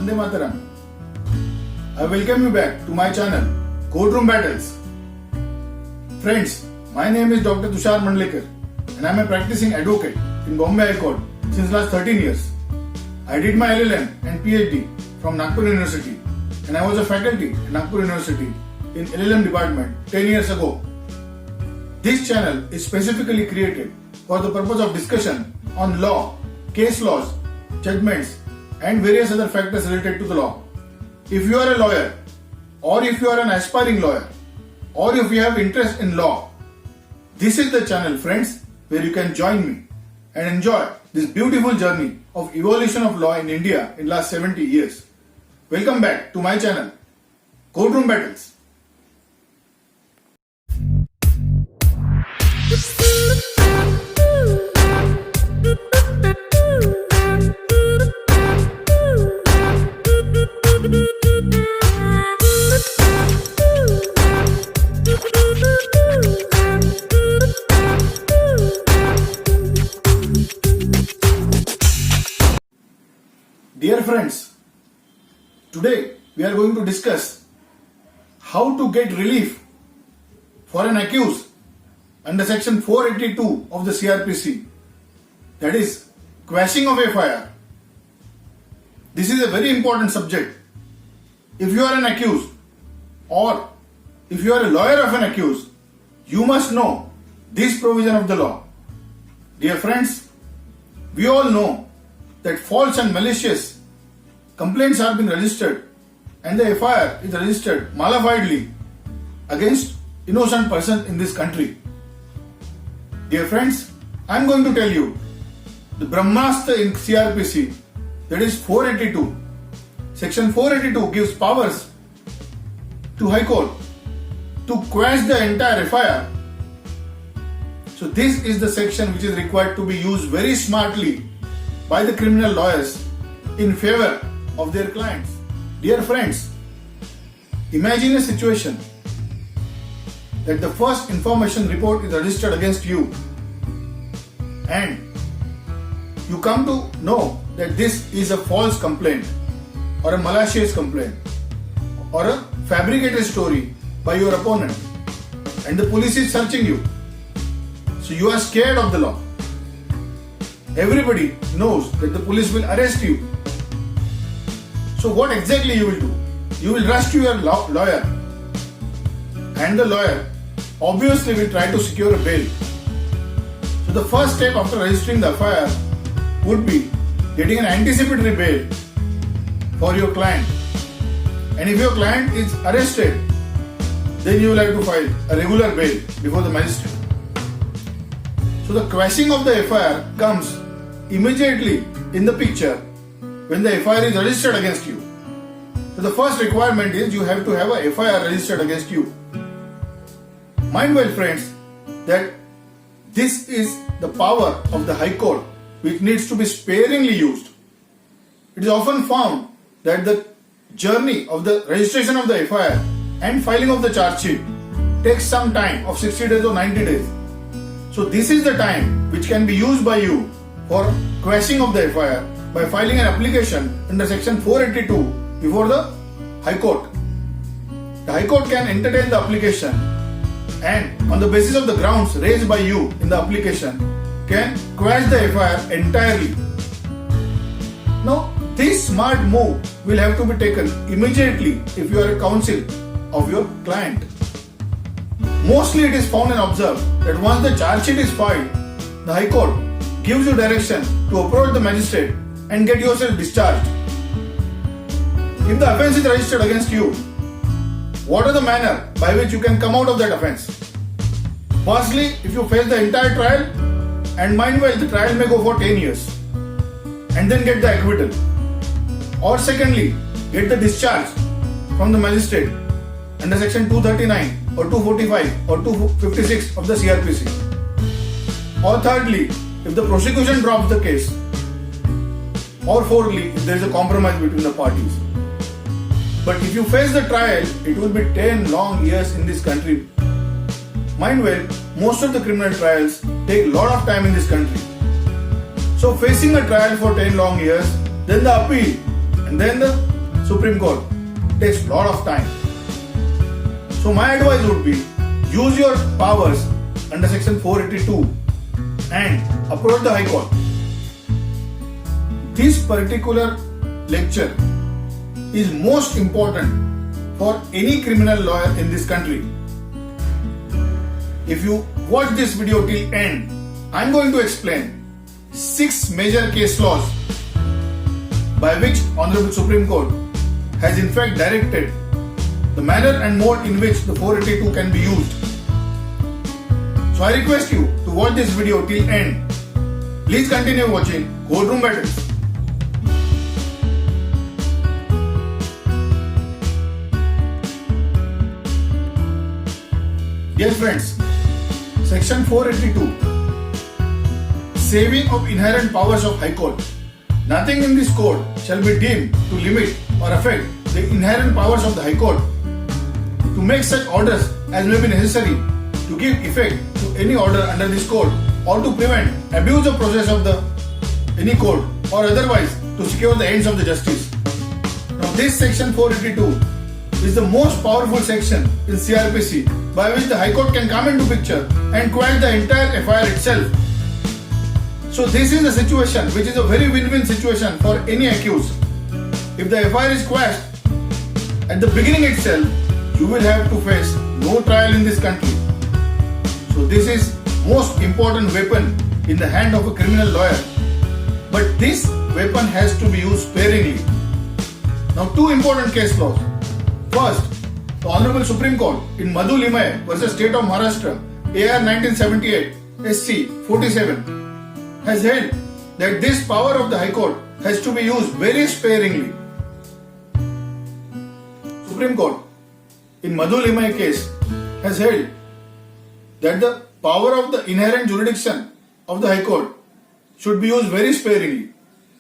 Vande Mataram. I welcome you back to my channel, Courtroom Battles. Friends, my name is Dr. Tushar Mandlekar and I am a practicing advocate in Bombay High Court since last 13 years. I did my LLM and PhD from Nagpur University and I was a faculty at Nagpur University in LLM department 10 years ago. This channel is specifically created for the purpose of discussion on law, case laws, judgments and various other factors related to the law. If you are a lawyer or if you are an aspiring lawyer or if you have interest in law, this is the channel, friends, where you can join me and enjoy this beautiful journey of evolution of law in India in last 70 years. Welcome back to my channel, Courtroom Battles. Dear friends, today we are going to discuss how to get relief for an accused under section 482 of the CRPC, that is quashing of FIR. This is a very important subject. If you are an accused or if you are a lawyer of an accused, you must know this provision of the law. Dear friends, we all know that false and malicious complaints have been registered and the FIR is registered malifiedly against innocent person in this country. Dear friends, I am going to tell you the Brahmastra in CRPC, that is 482. Section 482 gives powers to High Court to quash the entire FIR. So this is the section which is required to be used very smartly by the criminal lawyers in favor of their clients. Dear friends, imagine a situation that the first information report is registered against you and you come to know that this is a false complaint or a malicious complaint or a fabricated story by your opponent and the police is searching you. So you are scared of the law. Everybody knows that the police will arrest you. So what exactly you will do? You will rush to your lawyer and the lawyer obviously will try to secure a bail. So the first step after registering the FIR would be getting an anticipatory bail for your client. And if your client is arrested, then you will have to file a regular bail before the magistrate. So the quashing of the FIR comes immediately in the picture when the FIR is registered against you. So the first requirement is you have to have a FIR registered against you. Mind well, friends, that this is the power of the High Court which needs to be sparingly used. It is often found that the journey of the registration of the FIR and filing of the charge sheet takes some time of 60 days or 90 days. So this is the time which can be used by you for quashing of the FIR by filing an application under section 482 before the High Court. The High Court can entertain the application and on the basis of the grounds raised by you in the application can quash the FIR entirely. Now this smart move will have to be taken immediately if you are a counsel of your client. Mostly it is found and observed that once the charge sheet is filed, the High Court gives you direction to approach the magistrate and get yourself discharged. If the offence is registered against you, what are the manner by which you can come out of that offence? Firstly, if you face the entire trial, and mind well, the trial may go for 10 years, and then get the acquittal. Or secondly, get the discharge from the magistrate under section 239 or 245 or 256 of the CRPC. Or thirdly, if the prosecution drops the case. Or fourthly, if there is a compromise between the parties. But if you face the trial, it will be 10 long years in this country. Mind well, most of the criminal trials take a lot of time in this country. So facing a trial for 10 long years, then the appeal, and then the Supreme Court takes a lot of time. So my advice would be, use your powers under section 482 and approach the High Court. This particular lecture is most important for any criminal lawyer in this country. If you watch this video till end, I am going to explain 6 major case laws by which Honorable Supreme Court has in fact directed the manner and mode in which the 482 can be used. So I request you to watch this video till end. Please continue watching Courtroom Battles. Dear friends, Section 482, Saving of Inherent Powers of High Court. Nothing in this code shall be deemed to limit or affect the inherent powers of the High Court to make such orders as may be necessary to give effect to any order under this code or to prevent abuse of process of any code or otherwise to secure the ends of the justice. Now this section 482 is the most powerful section in CRPC by which the High Court can come into picture and quash the entire FIR itself. So this is a situation which is a very win-win situation for any accused. If the FIR is quashed at the beginning itself, you will have to face no trial in this country. So this is most important weapon in the hand of a criminal lawyer. But this weapon has to be used sparingly. Now 2 important case laws. First, the Honorable Supreme Court in Madhu Limaye versus State of Maharashtra, AR 1978, SC 47, has held that this power of the High Court has to be used very sparingly. Supreme Court in Madhu Limaye case has held that the power of the inherent jurisdiction of the High Court should be used very sparingly.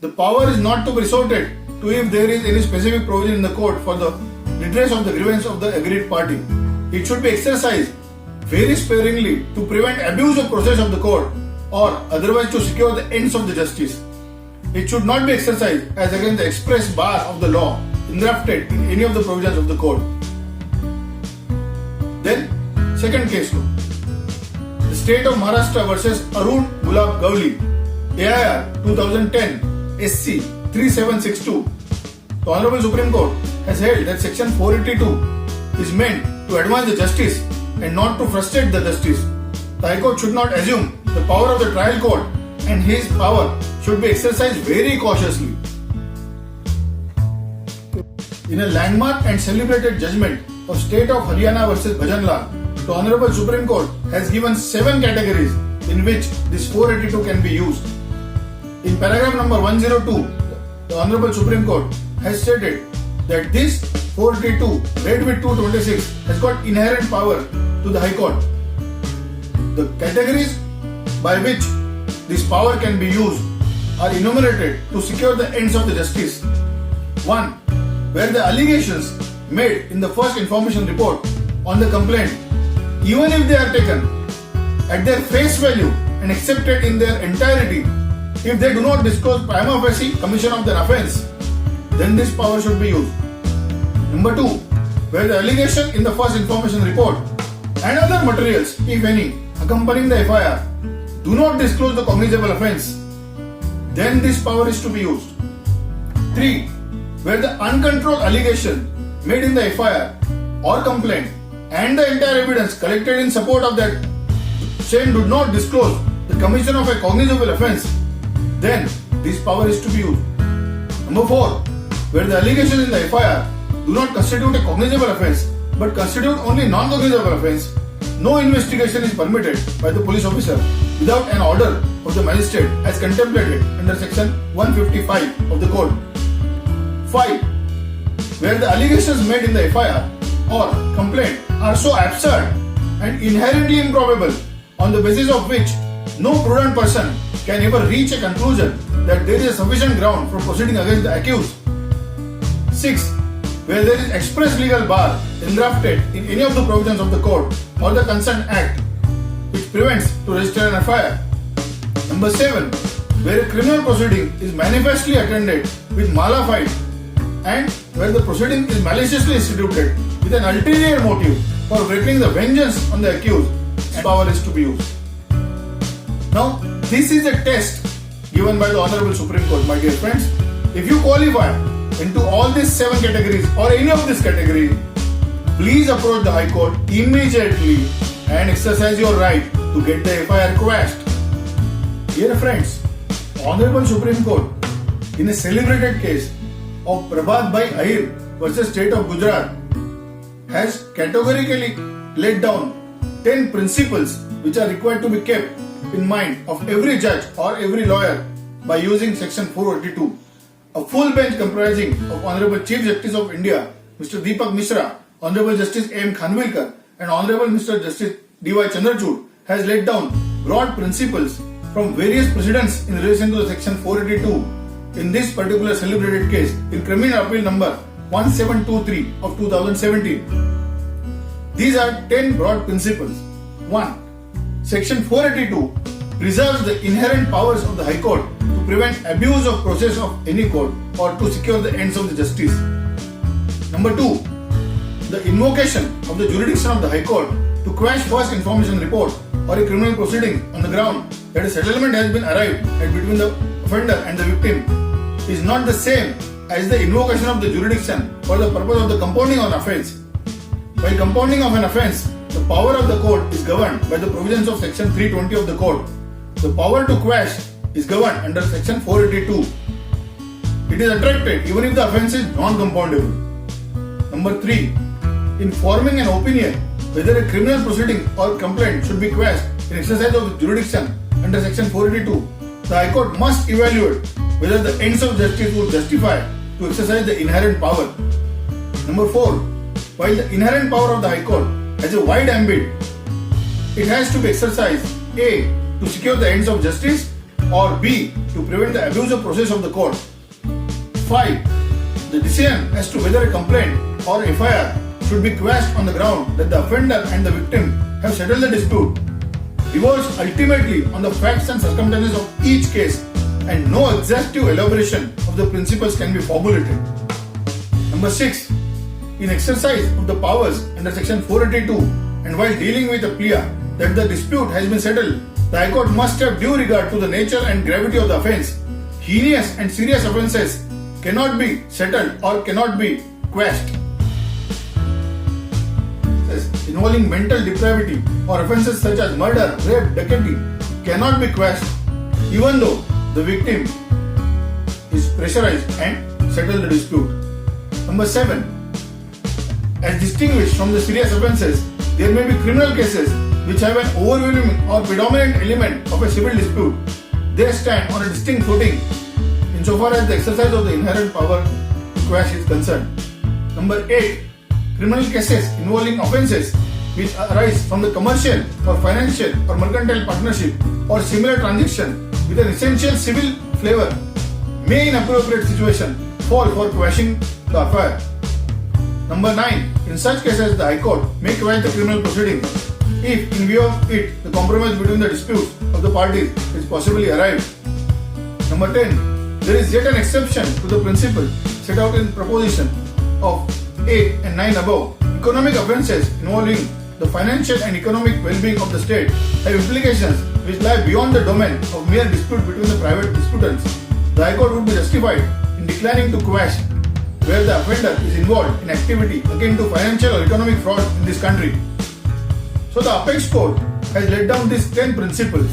The power is not to be resorted to if there is any specific provision in the code for the redress of the grievance of the aggrieved party. It should be exercised very sparingly to prevent abuse of process of the court or otherwise to secure the ends of the justice. It should not be exercised as against the express bar of the law engrafted in any of the provisions of the code. Then, second case law. The State of Maharashtra versus Arun Gulab Gawli, AIR 2010, SC 3762. The Honorable Supreme Court has held that Section 482 is meant to advance the justice and not to frustrate the justice. The High Court should not assume the power of the trial court and his power should be exercised very cautiously. In a landmark and celebrated judgment of State of Haryana versus Bhajanlal, the Honorable Supreme Court has given 7 categories in which this 482 can be used. In paragraph number 102, the Honorable Supreme Court has stated that this 482 read with 226 has got inherent power to the High Court. The categories by which this power can be used are enumerated to secure the ends of the justice. 1. Where the allegations made in the first information report on the complaint, even if they are taken at their face value and accepted in their entirety, if they do not disclose prima facie commission of their offence, then this power should be used. Number 2. Where the allegation in the first information report and other materials, if any, accompanying the FIR do not disclose the cognizable offence, then this power is to be used. 3. Where the uncontrolled allegation made in the FIR or complaint and the entire evidence collected in support of that same do not disclose the commission of a cognizable offence, then this power is to be used. Number 4. Where the allegations in the FIR do not constitute a cognizable offence but constitute only non-cognizable offence, no investigation is permitted by the police officer without an order of the magistrate as contemplated under section 155 of the code. 5. Where the allegations made in the FIR or complaint are so absurd and inherently improbable on the basis of which no prudent person can ever reach a conclusion that there is a sufficient ground for proceeding against the accused. 6. Where there is express legal bar engrafted in any of the provisions of the code or the Consent Act which prevents to register an FIR. Number 7. Where a criminal proceeding is manifestly attended with mala fide and where the proceeding is maliciously instituted with an ulterior motive for wreaking the vengeance on the accused, and power is to be used. Now, this is a test given by the Honorable Supreme Court, my dear friends. If you qualify into all these 7 categories or any of these categories, please approach the High Court immediately and exercise your right to get the FIR quashed. Dear friends, Honorable Supreme Court, in a celebrated case of Prabhat Bhai Ahir versus State of Gujarat, has categorically laid down 10 principles which are required to be kept in mind of every judge or every lawyer by using Section 482. A full bench comprising of Honorable Chief Justice of India, Mr. Deepak Mishra, Honorable Justice A.M. Khanwilkar and Honorable Mr. Justice D.Y. Chandrachud has laid down broad principles from various precedents in relation to the Section 482 in this particular celebrated case in Criminal Appeal number 1723 of 2017. These are 10 broad principles. 1. Section 482 preserves the inherent powers of the High Court to prevent abuse of process of any court or to secure the ends of the justice. Number 2. The invocation of the jurisdiction of the High Court to quash false information report or a criminal proceeding on the ground that a settlement has been arrived at between the offender and the victim is not the same as the invocation of the jurisdiction for the purpose of the compounding of an offence. While compounding of an offence, the power of the court is governed by the provisions of Section 320 of the Code. The power to quash is governed under Section 482. It is attracted even if the offence is non-compoundable. Number 3. In forming an opinion whether a criminal proceeding or complaint should be quashed in exercise of jurisdiction under Section 482, the High Court must evaluate whether the ends of justice would justify to exercise the inherent power. Number 4. While the inherent power of the High Court has a wide ambit, it has to be exercised A. to secure the ends of justice or B. to prevent the abuse of process of the court. 5. The decision as to whether a complaint or FIR should be quashed on the ground that the offender and the victim have settled the dispute revolves ultimately on the facts and circumstances of each case, and no exhaustive elaboration of the principles can be formulated. Number 6. In exercise of the powers under Section 482 and while dealing with a plea that the dispute has been settled, the High Court must have due regard to the nature and gravity of the offence. Heinous and serious offences cannot be settled or cannot be quashed. Involving mental depravity or offences such as murder, rape, dacoity cannot be quashed even though the victim is pressurized and settle the dispute. Number 7. As distinguished from the serious offences, there may be criminal cases which have an overwhelming or predominant element of a civil dispute. They stand on a distinct footing insofar as the exercise of the inherent power to quash is concerned. Number 8. Criminal cases involving offences which arise from the commercial or financial or mercantile partnership or similar transaction with an essential civil flavor may in appropriate situation fall for quashing the affair. Number 9. In such cases, the High Court may quash the criminal proceeding if, in view of it, the compromise between the disputes of the parties is possibly arrived. Number 10. There is yet an exception to the principle set out in proposition of 8 and 9 above. Economic offences involving the financial and economic well-being of the state have implications which lie beyond the domain of mere dispute between the private disputants. The High Court would be justified in declining to quash where the offender is involved in activity akin to financial or economic fraud in this country. So the Apex Court has laid down these 10 principles.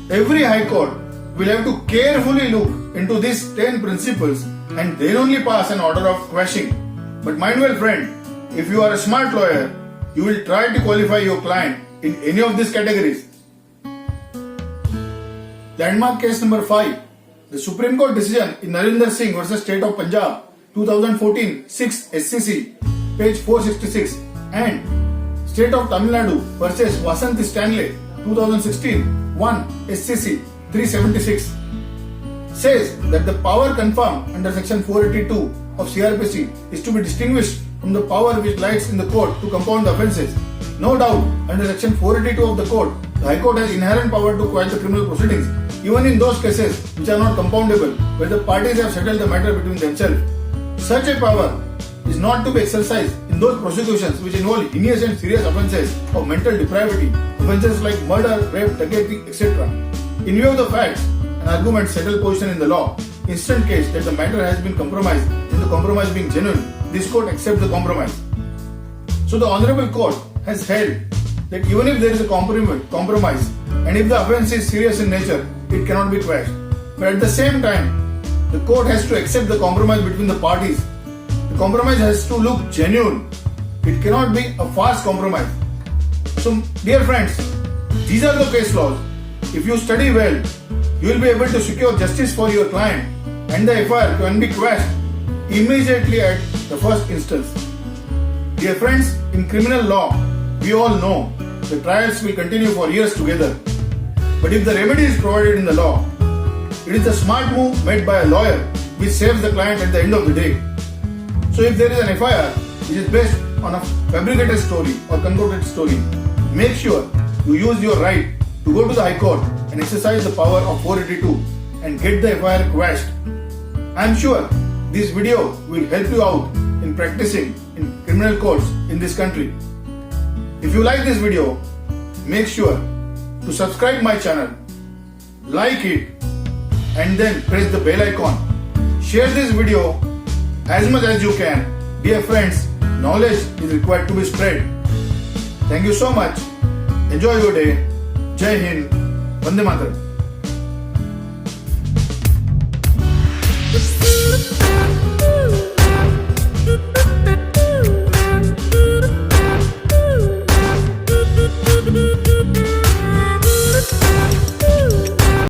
Every High Court will have to carefully look into these 10 principles and then only pass an order of quashing. But mind well, friend, if you are a smart lawyer, you will try to qualify your client in any of these categories. Landmark case number 5. The Supreme Court decision in Narinder Singh versus State of Punjab 2014 6 SCC page 466 and State of Tamil Nadu versus Vasanthi Stanley 2016 1 SCC 376 says that the power confirmed under Section 482 of CRPC is to be distinguished from the power which lies in the court to compound the offences. No doubt, under Section 482 of the Code, the High Court has inherent power to quash the criminal proceedings, even in those cases which are not compoundable, where the parties have settled the matter between themselves. Such a power is not to be exercised in those prosecutions which involve heinous and serious offences of mental depravity, offences like murder, rape, dacoity, etc. In view of the facts and arguments settled position in the law, instant case that the matter has been compromised and the compromise being genuine, this court accepts the compromise. So the Honorable Court has held that even if there is a compromise and if the offence is serious in nature, it cannot be quashed. But at the same time, the court has to accept the compromise between the parties. The compromise has to look genuine. It cannot be a false compromise. So, dear friends, these are the case laws. If you study well, you will be able to secure justice for your client and the FIR can be quashed immediately at the first instance. Dear friends, in criminal law, we all know the trials will continue for years together. But if the remedy is provided in the law, it is a smart move made by a lawyer which saves the client at the end of the day. So if there is an FIR which is based on a fabricated story or concocted story, make sure you use your right to go to the High Court and exercise the power of 482 and get the FIR quashed. I am sure this video will help you out in practicing in criminal courts in this country. If you like this video, make sure to subscribe my channel, like it, and then press the bell icon. Share this video as much as you can. Dear friends, knowledge is required to be spread. Thank you so much. Enjoy your day. Jai Hind. Vande Mataram.